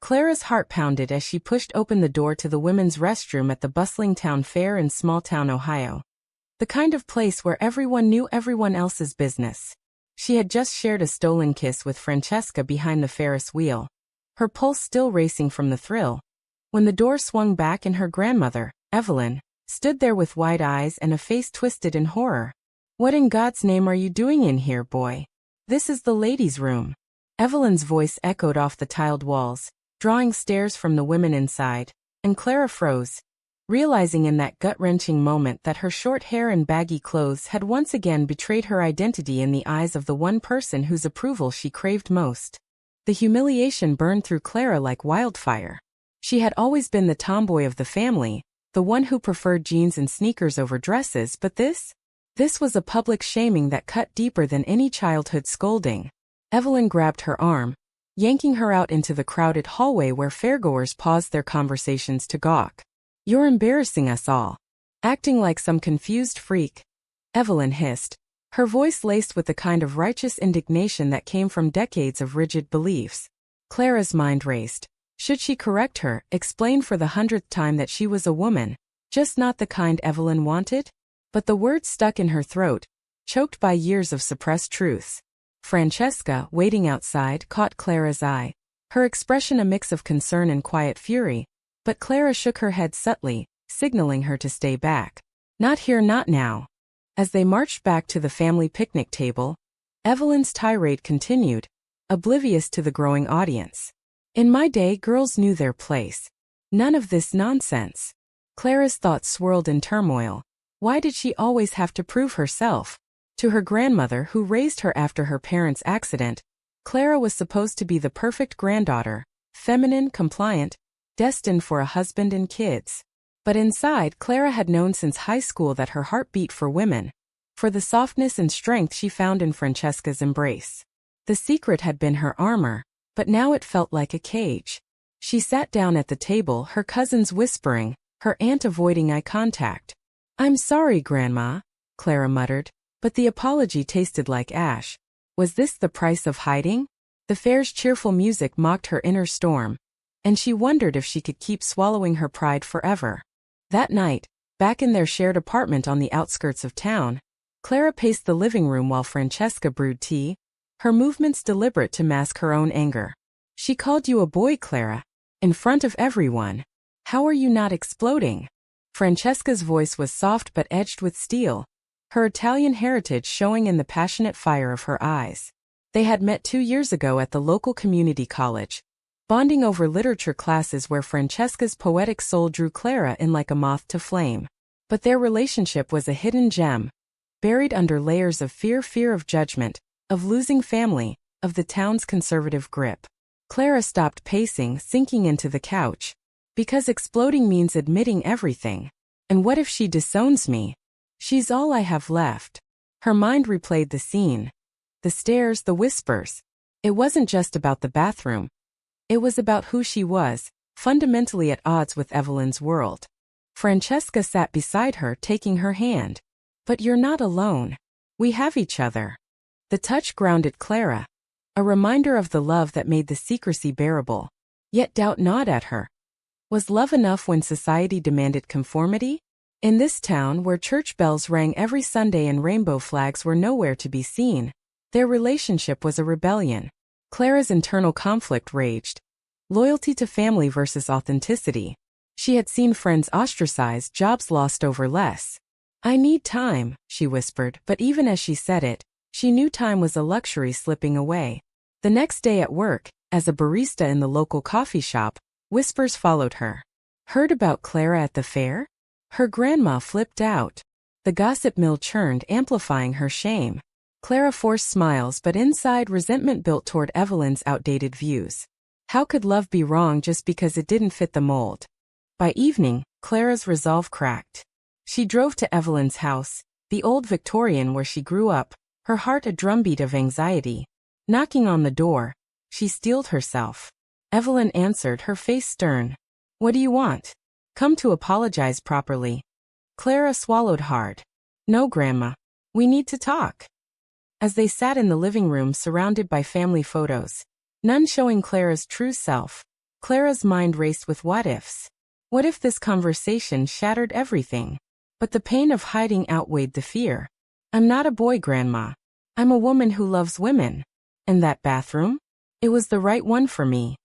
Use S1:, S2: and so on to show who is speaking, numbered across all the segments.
S1: Clara's heart pounded as she pushed open the door to the women's restroom at the bustling town fair in small-town Ohio. The kind of place where everyone knew everyone else's business. She had just shared a stolen kiss with Francesca behind the Ferris wheel, her pulse still racing from the thrill, when the door swung back and her grandmother, Evelyn, stood there with wide eyes and a face twisted in horror. "What in God's name are you doing in here, boy? This is the ladies' room." Evelyn's voice echoed off the tiled walls, drawing stares from the women inside, and Clara froze, realizing in that gut-wrenching moment that her short hair and baggy clothes had once again betrayed her identity in the eyes of the one person whose approval she craved most. The humiliation burned through Clara like wildfire. She had always been the tomboy of the family, the one who preferred jeans and sneakers over dresses, but this was a public shaming that cut deeper than any childhood scolding. Evelyn grabbed her arm, yanking her out into the crowded hallway where fairgoers paused their conversations to gawk. "You're embarrassing us all. Acting like some confused freak," Evelyn hissed, her voice laced with the kind of righteous indignation that came from decades of rigid beliefs. Clara's mind raced. Should she correct her, explain for the 100th time that she was a woman, just not the kind Evelyn wanted? But the words stuck in her throat, choked by years of suppressed truths. Francesca, waiting outside, caught Clara's eye, her expression a mix of concern and quiet fury, but Clara shook her head subtly, signaling her to stay back. "Not here, not now." As they marched back to the family picnic table, Evelyn's tirade continued, oblivious to the growing audience. "In my day, girls knew their place. None of this nonsense." Clara's thoughts swirled in turmoil. Why did she always have to prove herself? To her grandmother, who raised her after her parents' accident, Clara was supposed to be the perfect granddaughter, feminine, compliant, destined for a husband and kids. But inside, Clara had known since high school that her heart beat for women, for the softness and strength she found in Francesca's embrace. The secret had been her armor, but now it felt like a cage. She sat down at the table, her cousins whispering, her aunt avoiding eye contact. "I'm sorry, Grandma," Clara muttered, but the apology tasted like ash. Was this the price of hiding? The fair's cheerful music mocked her inner storm, and she wondered if she could keep swallowing her pride forever. That night, back in their shared apartment on the outskirts of town, Clara paced the living room while Francesca brewed tea, her movements deliberate to mask her own anger. "She called you a boy, Clara, in front of everyone. How are you not exploding?" Francesca's voice was soft but edged with steel, her Italian heritage showing in the passionate fire of her eyes. They had met 2 years ago at the local community college, bonding over literature classes where Francesca's poetic soul drew Clara in like a moth to flame. But their relationship was a hidden gem, buried under layers of fear of judgment, of losing family, of the town's conservative grip. Clara stopped pacing, sinking into the couch. "Because exploding means admitting everything. And what if she disowns me? She's all I have left." Her mind replayed the scene. The stares, the whispers. It wasn't just about the bathroom. It was about who she was, fundamentally at odds with Evelyn's world. Francesca sat beside her, taking her hand. "But you're not alone. We have each other." The touch grounded Clara, a reminder of the love that made the secrecy bearable. Yet doubt gnawed at her. Was love enough when society demanded conformity? In this town where church bells rang every Sunday and rainbow flags were nowhere to be seen, their relationship was a rebellion. Clara's internal conflict raged. Loyalty to family versus authenticity. She had seen friends ostracized, jobs lost over less. "I need time," she whispered, but even as she said it, she knew time was a luxury slipping away. The next day at work, as a barista in the local coffee shop, whispers followed her. "Heard about Clara at the fair?" Her grandma flipped out. The gossip mill churned, amplifying her shame. Clara forced smiles, but inside resentment built toward Evelyn's outdated views. How could love be wrong just because it didn't fit the mold? By evening, Clara's resolve cracked. She drove to Evelyn's house, the old Victorian where she grew up, her heart a drumbeat of anxiety. Knocking on the door, she steeled herself. Evelyn answered, her face stern. "What do you want?" "Come to apologize properly." Clara swallowed hard. "No, Grandma. We need to talk." As they sat in the living room surrounded by family photos, none showing Clara's true self, Clara's mind raced with what-ifs. What if this conversation shattered everything? But the pain of hiding outweighed the fear. I'm not a boy, Grandma. I'm a woman who loves women. And that bathroom? It was the right one for me.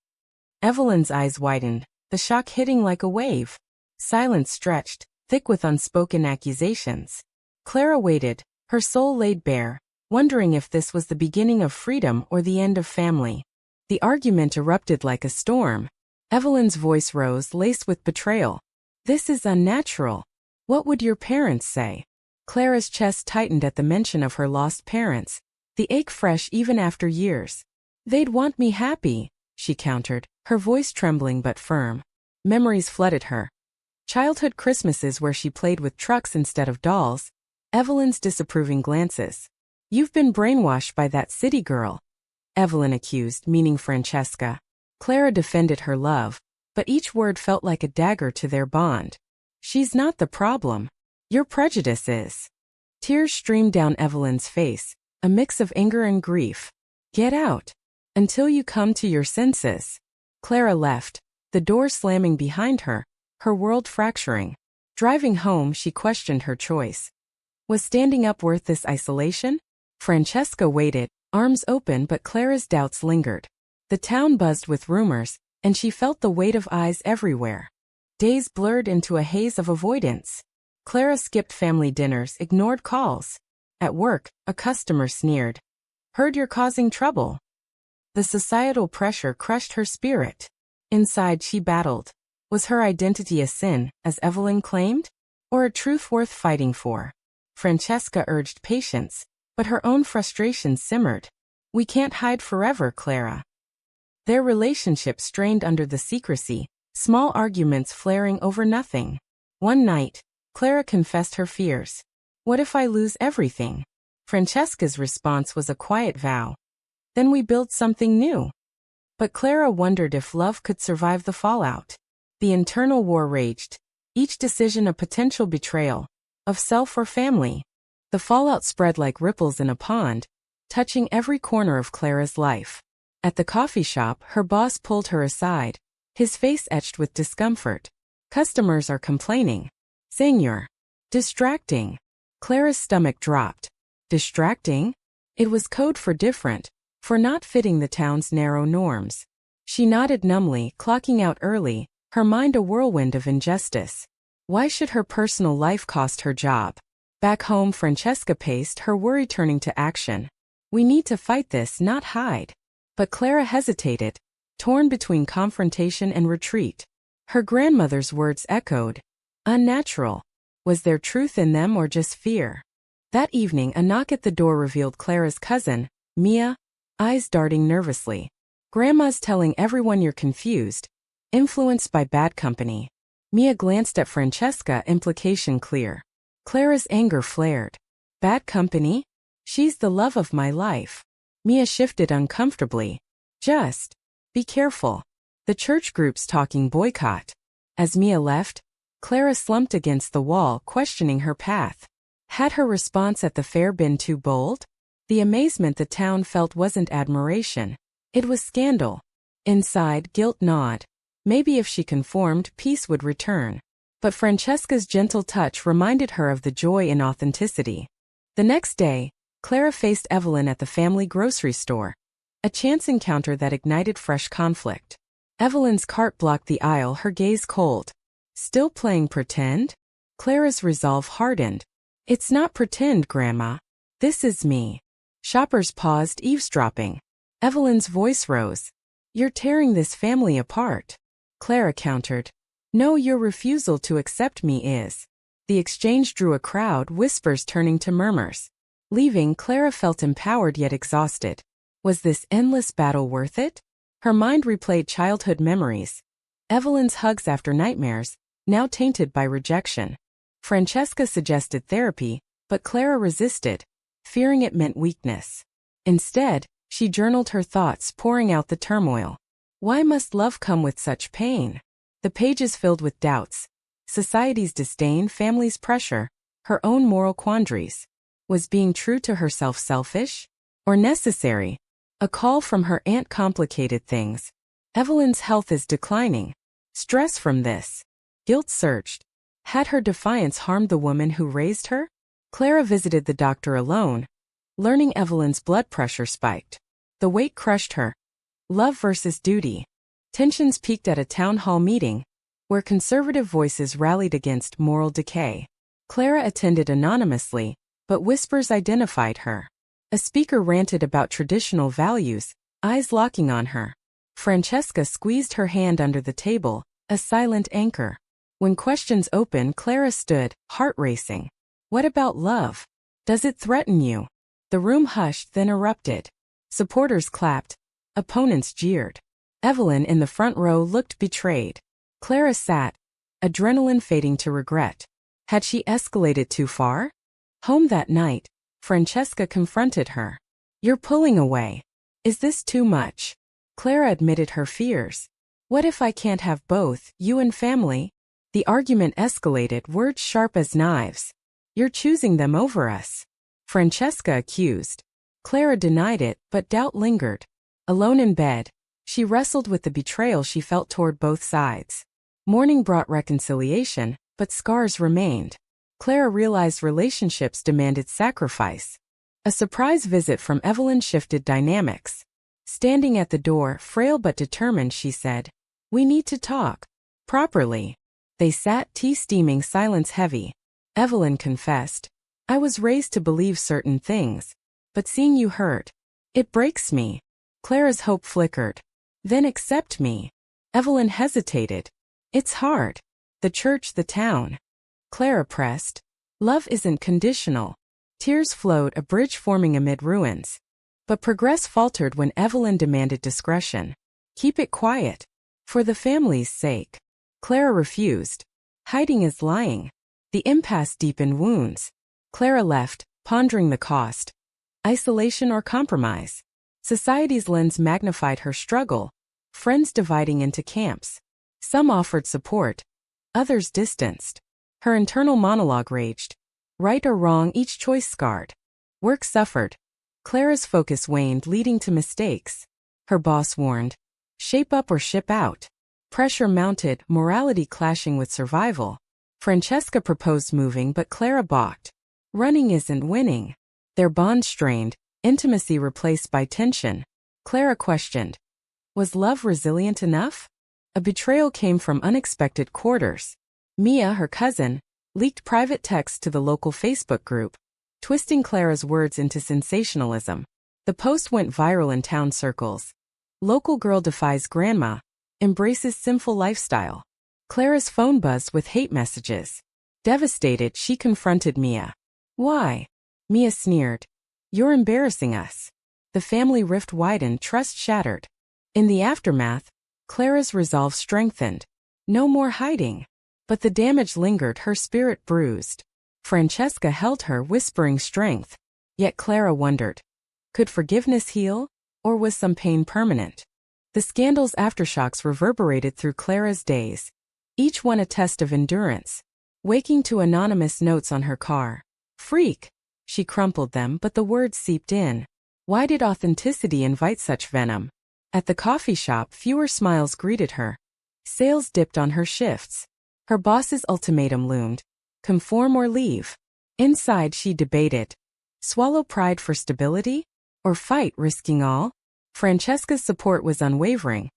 S1: Evelyn's eyes widened, the shock hitting like a wave. Silence stretched, thick with unspoken accusations. Clara waited, her soul laid bare, wondering if this was the beginning of freedom or the end of family. The argument erupted like a storm. Evelyn's voice rose, laced with betrayal. This is unnatural. What would your parents say? Clara's chest tightened at the mention of her lost parents, the ache fresh even after years. They'd want me happy, she countered, her voice trembling but firm. Memories flooded her. Childhood Christmases where she played with trucks instead of dolls. Evelyn's disapproving glances. You've been brainwashed by that city girl, Evelyn accused, meaning Francesca. Clara defended her love, but each word felt like a dagger to their bond. She's not the problem. Your prejudice is. Tears streamed down Evelyn's face, a mix of anger and grief. Get out. Until you come to your senses. Clara left, the door slamming behind her, her world fracturing. Driving home, she questioned her choice. Was standing up worth this isolation? Francesca waited, arms open, but Clara's doubts lingered. The town buzzed with rumors, and she felt the weight of eyes everywhere. Days blurred into a haze of avoidance. Clara skipped family dinners, ignored calls. At work, a customer sneered. Heard you're causing trouble. The societal pressure crushed her spirit. Inside, she battled. Was her identity a sin, as Evelyn claimed? Or a truth worth fighting for? Francesca urged patience, but her own frustration simmered. We can't hide forever, Clara. Their relationship strained under the secrecy, small arguments flaring over nothing. One night, Clara confessed her fears. What if I lose everything? Francesca's response was a quiet vow. Then we build something new. But Clara wondered if love could survive the fallout. The internal war raged, each decision a potential betrayal, of self or family. The fallout spread like ripples in a pond, touching every corner of Clara's life. At the coffee shop, her boss pulled her aside, his face etched with discomfort. Customers are complaining. Saying you're distracting. Clara's stomach dropped. Distracting? It was code for different, for not fitting the town's narrow norms. She nodded numbly, clocking out early, her mind a whirlwind of injustice. Why should her personal life cost her job? Back home, Francesca paced, her worry turning to action. We need to fight this, not hide. But Clara hesitated, torn between confrontation and retreat. Her grandmother's words echoed. Unnatural. Was there truth in them or just fear? That evening, a knock at the door revealed Clara's cousin, Mia, eyes darting nervously. Grandma's telling everyone you're confused, influenced by bad company. Mia glanced at Francesca, implication clear. Clara's anger flared. Bad company? She's the love of my life. Mia shifted uncomfortably. Just be careful. The church group's talking boycott. As Mia left, Clara slumped against the wall, questioning her path. Had her response at the fair been too bold? The amazement the town felt wasn't admiration. It was scandal. Inside, guilt gnawed. Maybe if she conformed, peace would return. But Francesca's gentle touch reminded her of the joy in authenticity. The next day, Clara faced Evelyn at the family grocery store. A chance encounter that ignited fresh conflict. Evelyn's cart blocked the aisle, her gaze cold. Still playing pretend? Clara's resolve hardened. It's not pretend, Grandma. This is me. Shoppers paused, eavesdropping. Evelyn's voice rose. You're tearing this family apart. Clara countered. No, your refusal to accept me is. The exchange drew a crowd, whispers turning to murmurs. Leaving, Clara felt empowered yet exhausted. Was this endless battle worth it? Her mind replayed childhood memories. Evelyn's hugs after nightmares, now tainted by rejection. Francesca suggested therapy, but Clara resisted, fearing it meant weakness. Instead, she journaled her thoughts, pouring out the turmoil. Why must love come with such pain? The pages filled with doubts. Society's disdain, family's pressure, her own moral quandaries. Was being true to herself selfish? Or necessary? A call from her aunt complicated things. Evelyn's health is declining. Stress from this. Guilt surged. Had her defiance harmed the woman who raised her? Clara visited the doctor alone. Learning Evelyn's blood pressure spiked. The weight crushed her. Love versus duty. Tensions peaked at a town hall meeting, where conservative voices rallied against moral decay. Clara attended anonymously, but whispers identified her. A speaker ranted about traditional values, eyes locking on her. Francesca squeezed her hand under the table, a silent anchor. When questions opened, Clara stood, heart racing. What about love? Does it threaten you? The room hushed, then erupted. Supporters clapped. Opponents jeered. Evelyn in the front row looked betrayed. Clara sat, adrenaline fading to regret. Had she escalated too far? Home that night, Francesca confronted her. You're pulling away. Is this too much? Clara admitted her fears. What if I can't have both, you and family? The argument escalated, words sharp as knives. You're choosing them over us. Francesca accused. Clara denied it, but doubt lingered. Alone in bed, she wrestled with the betrayal she felt toward both sides. Morning brought reconciliation, but scars remained. Clara realized relationships demanded sacrifice. A surprise visit from Evelyn shifted dynamics. Standing at the door, frail but determined, she said, "We need to talk. Properly." They sat, tea steaming, silence heavy. Evelyn confessed, "I was raised to believe certain things, but seeing you hurt, it breaks me." Clara's hope flickered. "Then accept me." Evelyn hesitated. "It's hard. The church, the town." Clara pressed. "Love isn't conditional." Tears flowed, a bridge forming amid ruins. But progress faltered when Evelyn demanded discretion. "Keep it quiet. For the family's sake." Clara refused. Hiding is lying. The impasse deepened wounds. Clara left, pondering the cost. Isolation or compromise? Society's lens magnified her struggle, friends dividing into camps. Some offered support, others distanced. Her internal monologue raged. Right or wrong, each choice scarred. Work suffered. Clara's focus waned, leading to mistakes. Her boss warned, "Shape up or ship out." Pressure mounted, morality clashing with survival. Francesca proposed moving, but Clara balked. Running isn't winning. Their bond strained, intimacy replaced by tension. Clara questioned, was love resilient enough? A betrayal came from unexpected quarters. Mia, her cousin, leaked private texts to the local Facebook group, twisting Clara's words into sensationalism. The post went viral in town circles. Local girl defies grandma, embraces sinful lifestyle. Clara's phone buzzed with hate messages. Devastated, she confronted Mia. "Why?" Mia sneered. "You're embarrassing us." The family rift widened, trust shattered. In the aftermath, Clara's resolve strengthened. No more hiding. But the damage lingered, her spirit bruised. Francesca held her, whispering strength. Yet Clara wondered, could forgiveness heal, or was some pain permanent? The scandal's aftershocks reverberated through Clara's days, each one a test of endurance. Waking to anonymous notes on her car. "Freak." She crumpled them, but the words seeped in. Why did authenticity invite such venom? At the coffee shop, fewer smiles greeted her. Sales dipped on her shifts. Her boss's ultimatum loomed. Conform or leave. Inside, she debated. Swallow pride for stability? Or fight, risking all? Francesca's support was unwavering,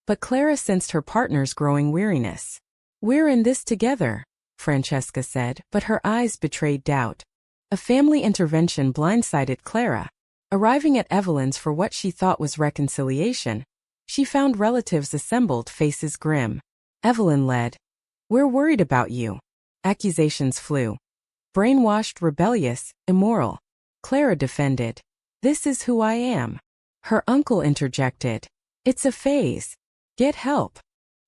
S1: but Clara sensed her partner's growing weariness. "We're in this together," Francesca said, but her eyes betrayed doubt. A family intervention blindsided Clara. Arriving at Evelyn's for what she thought was reconciliation, she found relatives assembled, faces grim. Evelyn led. "We're worried about you." Accusations flew. Brainwashed, rebellious, immoral. Clara defended. "This is who I am." Her uncle interjected. "It's a phase. Get help."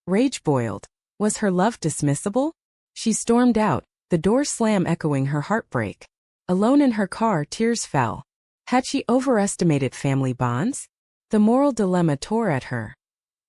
S1: Rage boiled. Was her love dismissible? She stormed out, the door slam echoing her heartbreak. Alone in her car, tears fell. Had she overestimated family bonds? The moral dilemma tore at her.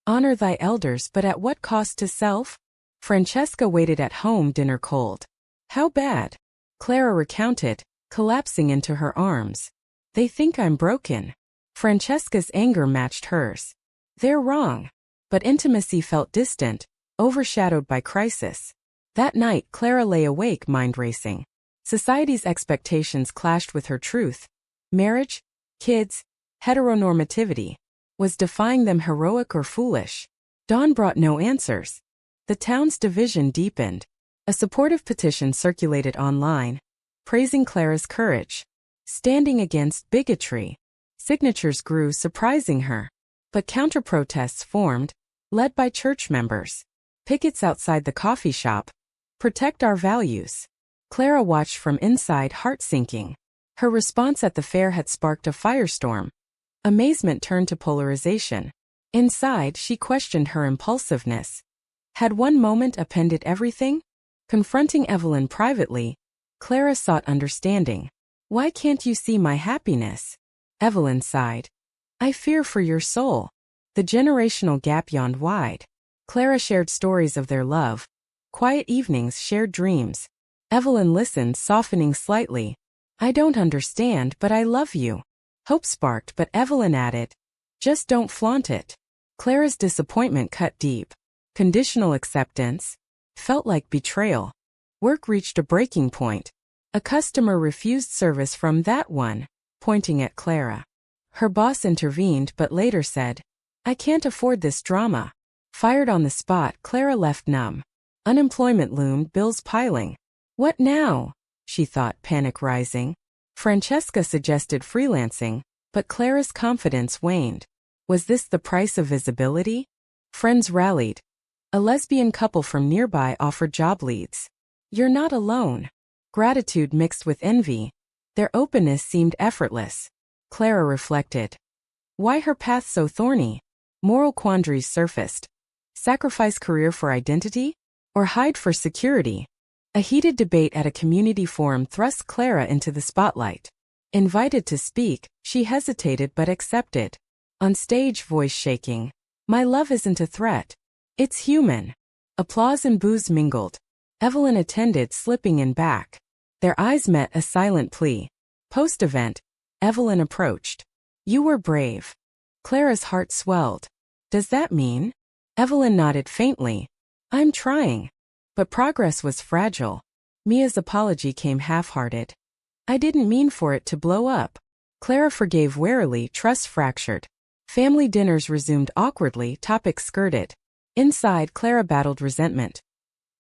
S1: Honor thy elders, but at what cost to self? Francesca waited at home, dinner cold. How bad? Clara recounted, collapsing into her arms. They think I'm broken. Francesca's anger matched hers. They're wrong. but intimacy felt distant, overshadowed by crisis. That night, Clara lay awake, mind racing. Society's expectations clashed with her truth. Marriage, kids, heteronormativity. Was defying them heroic or foolish? Dawn brought no answers. The town's division deepened. A supportive petition circulated online, praising Clara's courage, standing against bigotry. Signatures grew, surprising her. But counter-protests formed, led by church members. Pickets outside the coffee shop. Protect our values. Clara watched from inside, heart sinking. Her response at the fair had sparked a firestorm. Amazement turned to polarization. Inside, she questioned her impulsiveness. Had one moment upended everything? Confronting Evelyn privately, Clara sought understanding. Why can't you see my happiness? Evelyn sighed. I fear for your soul. The generational gap yawned wide. Clara shared stories of their love. Quiet evenings, shared dreams. Evelyn listened, softening slightly. I don't understand, but I love you. Hope sparked, but Evelyn added, just don't flaunt it. Clara's disappointment cut deep. Conditional acceptance felt like betrayal. Work reached a breaking point. A customer refused service from that one, pointing at Clara. Her boss intervened but later said, I can't afford this drama. Fired on the spot, Clara left numb. Unemployment loomed, bills piling. What now? She thought, panic rising. Francesca suggested freelancing, but Clara's confidence waned. Was this the price of visibility? Friends rallied. A lesbian couple from nearby offered job leads. You're not alone. Gratitude mixed with envy. Their openness seemed effortless. Clara reflected. Why her path so thorny? Moral quandaries surfaced. Sacrifice career for identity? Or hide for security? A heated debate at a community forum thrust Clara into the spotlight. Invited to speak, she hesitated but accepted. On stage, voice shaking. My love isn't a threat. It's human. Applause and boos mingled. Evelyn attended, slipping in back. Their eyes met, a silent plea. Post-event, Evelyn approached. You were brave. Clara's heart swelled. Does that mean? Evelyn nodded faintly. I'm trying. But progress was fragile. Mia's apology came half-hearted. I didn't mean for it to blow up. Clara forgave warily, trust fractured. Family dinners resumed awkwardly, topics skirted. Inside, Clara battled resentment.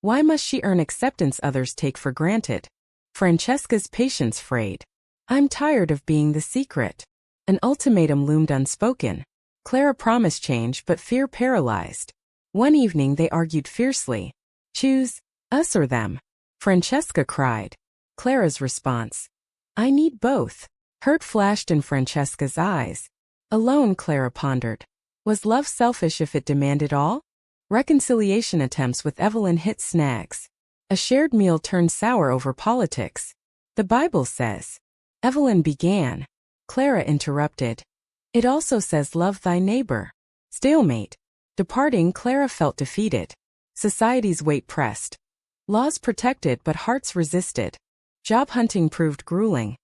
S1: Why must she earn acceptance others take for granted? Francesca's patience frayed. I'm tired of being the secret. An ultimatum loomed unspoken. Clara promised change, but fear paralyzed. One evening they argued fiercely. Choose, us or them. Francesca cried. Clara's response. I need both. Hurt flashed in Francesca's eyes. Alone, Clara pondered. Was love selfish if it demanded all? Reconciliation attempts with Evelyn hit snags. A shared meal turned sour over politics. The Bible says. Evelyn began. Clara interrupted. It also says love thy neighbor. Stalemate. Departing, Clara felt defeated. Society's weight pressed. Laws protected but hearts resisted. Job hunting proved grueling.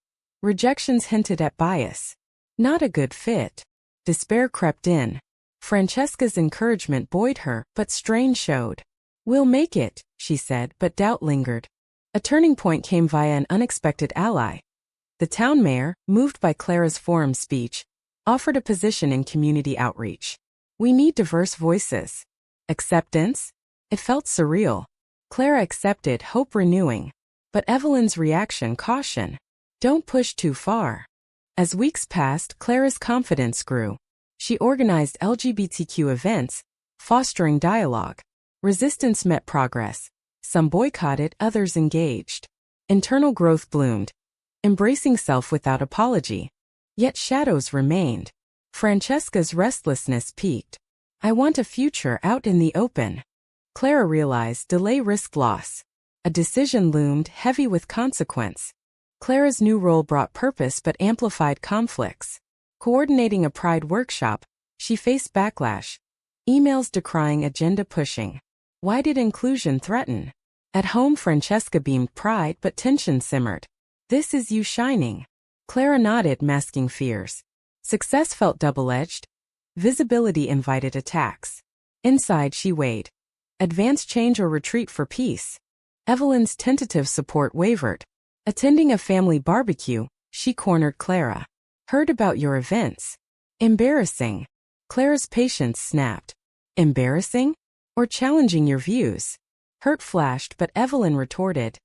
S1: Rejections hinted at bias. Not a good fit. Despair crept in. Francesca's encouragement buoyed her, but strain showed. We'll make it, she said, but doubt lingered. A turning point came via an unexpected ally. The town mayor, moved by Clara's forum speech, offered a position in community outreach. We need diverse voices. Acceptance? It felt surreal. Clara accepted, hope renewing. But Evelyn's reaction, caution. Don't push too far. As weeks passed, Clara's confidence grew. She organized LGBTQ events, fostering dialogue. Resistance met progress. Some boycotted, others engaged. Internal growth bloomed. Embracing self without apology. Yet shadows remained. Francesca's restlessness peaked. I want a future out in the open. Clara realized delay risked loss. A decision loomed, heavy with consequence. Clara's new role brought purpose but amplified conflicts. Coordinating a pride workshop, she faced backlash. Emails decrying agenda pushing. Why did inclusion threaten? At home, Francesca beamed pride but tension simmered. This is you shining. Clara nodded, masking fears. Success felt double-edged. Visibility invited attacks. Inside she weighed. Advance change or retreat for peace? Evelyn's tentative support wavered. Attending a family barbecue, she cornered Clara. Heard about your events. Embarrassing. Clara's patience snapped. Embarrassing? Or challenging your views? Hurt flashed, but Evelyn retorted.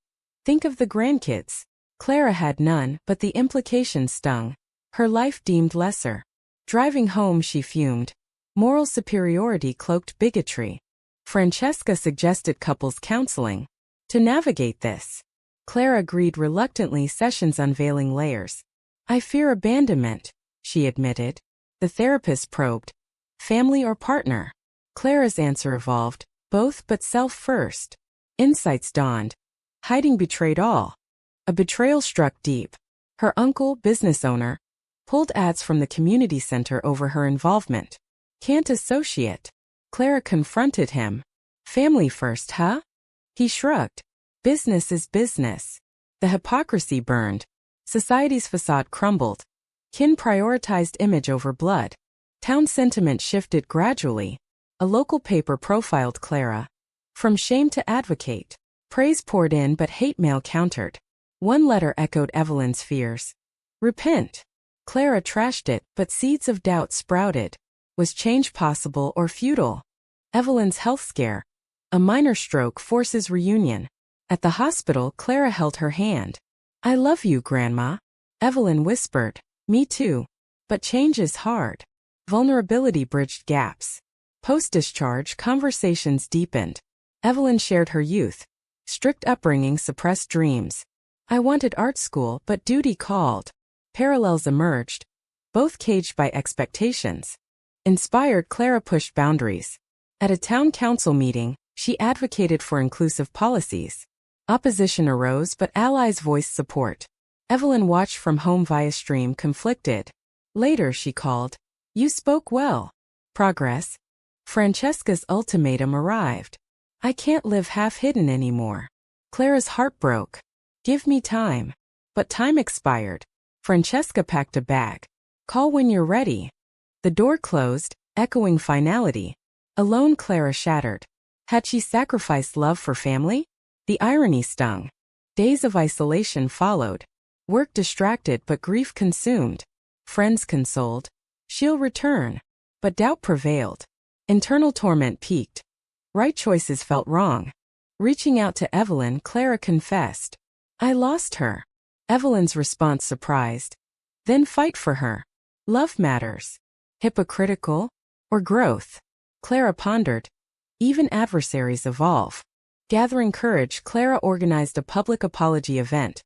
S1: Think of the grandkids. Clara had none, but the implication stung. Her life deemed lesser. Driving home she fumed. Moral superiority cloaked bigotry. Francesca suggested couples counseling. To navigate this, Clara agreed reluctantly, sessions unveiling layers. I fear abandonment, she admitted. The therapist probed. Family or partner? Clara's answer evolved. Both, but self first. Insights dawned. Hiding betrayed all. A betrayal struck deep. Her uncle, business owner, pulled ads from the community center over her involvement. Can't associate. Clara confronted him. Family first, huh? He shrugged. Business is business. The hypocrisy burned. Society's facade crumbled. Kin prioritized image over blood. Town sentiment shifted gradually. A local paper profiled Clara. From shame to advocate. Praise poured in, but hate mail countered. One letter echoed Evelyn's fears. Repent. Clara trashed it, but seeds of doubt sprouted. Was change possible or futile? Evelyn's health scare. A minor stroke forces reunion. At the hospital, Clara held her hand. I love you, Grandma. Evelyn whispered. Me too. But change is hard. Vulnerability bridged gaps. Post-discharge, conversations deepened. Evelyn shared her youth. Strict upbringing suppressed dreams. I wanted art school, but duty called. Parallels emerged. Both caged by expectations. Inspired, Clara pushed boundaries. At a town council meeting, she advocated for inclusive policies. Opposition arose, but allies voiced support. Evelyn watched from home via stream, conflicted. Later she called. You spoke well. Progress. Francesca's ultimatum arrived. I can't live half-hidden anymore. Clara's heart broke. Give me time. But time expired. Francesca packed a bag. Call when you're ready. The door closed, echoing finality. Alone, Clara shattered. Had she sacrificed love for family? The irony stung. Days of isolation followed. Work distracted but grief consumed. Friends consoled. She'll return. But doubt prevailed. Internal torment peaked. Right choices felt wrong. Reaching out to Evelyn, Clara confessed. I lost her. Evelyn's response surprised. Then fight for her. Love matters. Hypocritical? Or growth? Clara pondered. Even adversaries evolve. Gathering courage, Clara organized a public apology event.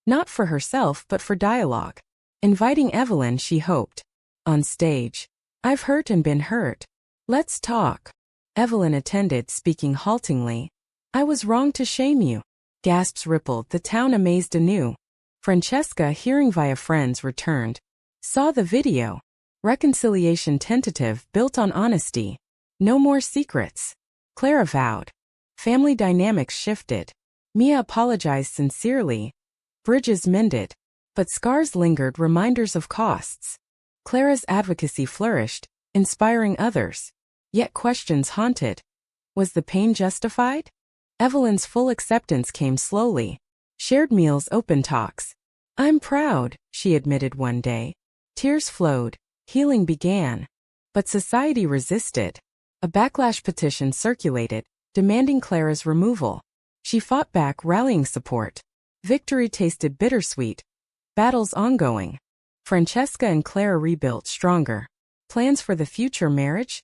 S1: Not for herself, but for dialogue. Inviting Evelyn, she hoped. On stage. I've hurt and been hurt. Let's talk. Evelyn attended, speaking haltingly. I was wrong to shame you. Gasps rippled, the town amazed anew. Francesca, hearing via friends, returned. Saw the video. Reconciliation tentative, built on honesty. No more secrets. Clara vowed. Family dynamics shifted. Mia apologized sincerely. Bridges mended. But scars lingered, reminders of costs. Clara's advocacy flourished, inspiring others. Yet questions haunted. Was the pain justified? Evelyn's full acceptance came slowly. Shared meals, open talks. I'm proud, she admitted one day. Tears flowed. Healing began. But society resisted. A backlash petition circulated, demanding Clara's removal. She fought back, rallying support. Victory tasted bittersweet. Battles ongoing. Francesca and Clara rebuilt stronger. Plans for the future marriage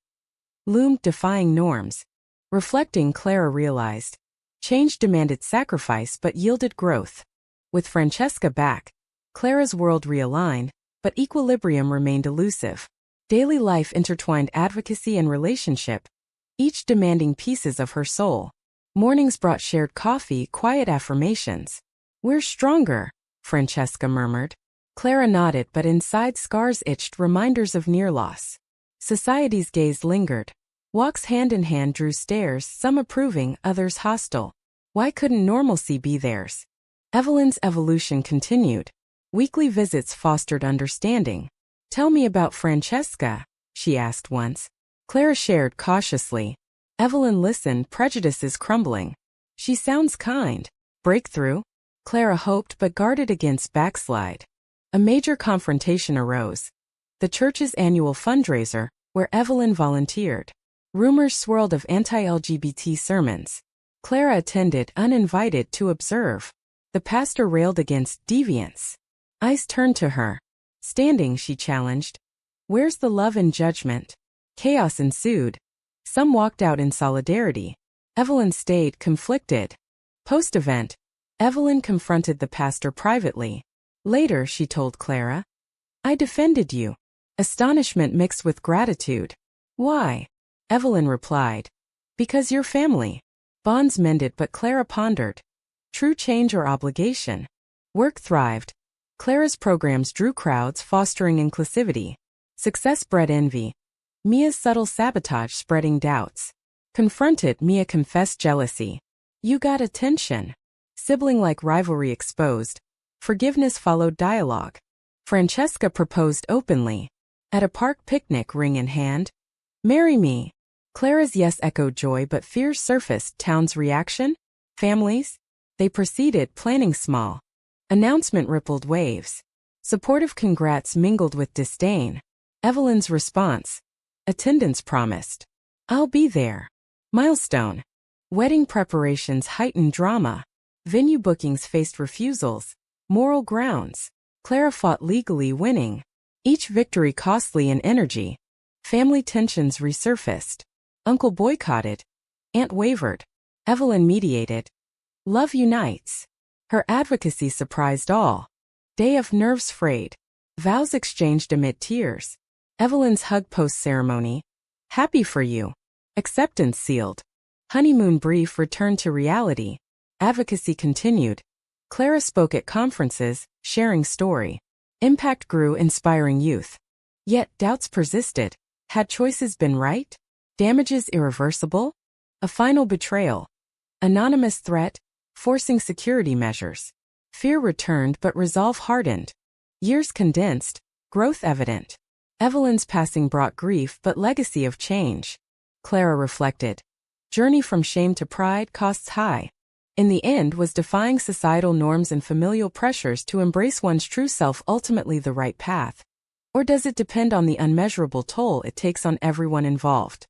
S1: loomed, defying norms. Reflecting, Clara realized. Change demanded sacrifice but yielded growth. With Francesca back, Clara's world realigned, but equilibrium remained elusive. Daily life intertwined advocacy and relationship, each demanding pieces of her soul. Mornings brought shared coffee, quiet affirmations. We're stronger, Francesca murmured. Clara nodded, but inside scars itched, reminders of near loss. Society's gaze lingered. Walks hand in hand drew stares, some approving, others hostile. Why couldn't normalcy be theirs? Evelyn's evolution continued. Weekly visits fostered understanding. Tell me about Francesca, she asked once. Clara shared cautiously. Evelyn listened, prejudices crumbling. She sounds kind. Breakthrough? Clara hoped but guarded against backslide. A major confrontation arose. The church's annual fundraiser, where Evelyn volunteered. Rumors swirled of anti-LGBT sermons. Clara attended uninvited to observe. The pastor railed against deviance. Eyes turned to her. Standing, she challenged. Where's the love in judgment? Chaos ensued. Some walked out in solidarity. Evelyn stayed, conflicted. Post-event, Evelyn confronted the pastor privately. Later, she told Clara, I defended you. Astonishment mixed with gratitude. Why? Evelyn replied, because you're family. Bonds mended, but Clara pondered. True change or obligation? Work thrived. Clara's programs drew crowds, fostering inclusivity. Success bred envy. Mia's subtle sabotage spreading doubts. Confronted, Mia confessed jealousy. You got attention. Sibling-like rivalry exposed. Forgiveness followed dialogue. Francesca proposed openly. At a park picnic, ring in hand. Marry me. Clara's yes echoed joy, but fears surfaced. Town's reaction? Families? They proceeded, planning small. Announcement rippled waves. Supportive congrats mingled with disdain. Evelyn's response. Attendance promised. I'll be there. Milestone. Wedding preparations heightened drama. Venue bookings faced refusals. Moral grounds. Clara fought legally, winning. Each victory costly in energy. Family tensions resurfaced. Uncle boycotted. Aunt wavered. Evelyn mediated. Love unites. Her advocacy surprised all. Day of nerves frayed. Vows exchanged amid tears. Evelyn's hug post-ceremony. Happy for you. Acceptance sealed. Honeymoon brief returned to reality. Advocacy continued. Clara spoke at conferences, sharing story. Impact grew, inspiring youth. Yet doubts persisted. Had choices been right? Damages irreversible? A final betrayal. Anonymous threat, forcing security measures. Fear returned but resolve hardened. Years condensed, growth evident. Evelyn's passing brought grief but legacy of change. Clara reflected. Journey from shame to pride costs high. In the end, was defying societal norms and familial pressures to embrace one's true self ultimately the right path? Or does it depend on the unmeasurable toll it takes on everyone involved?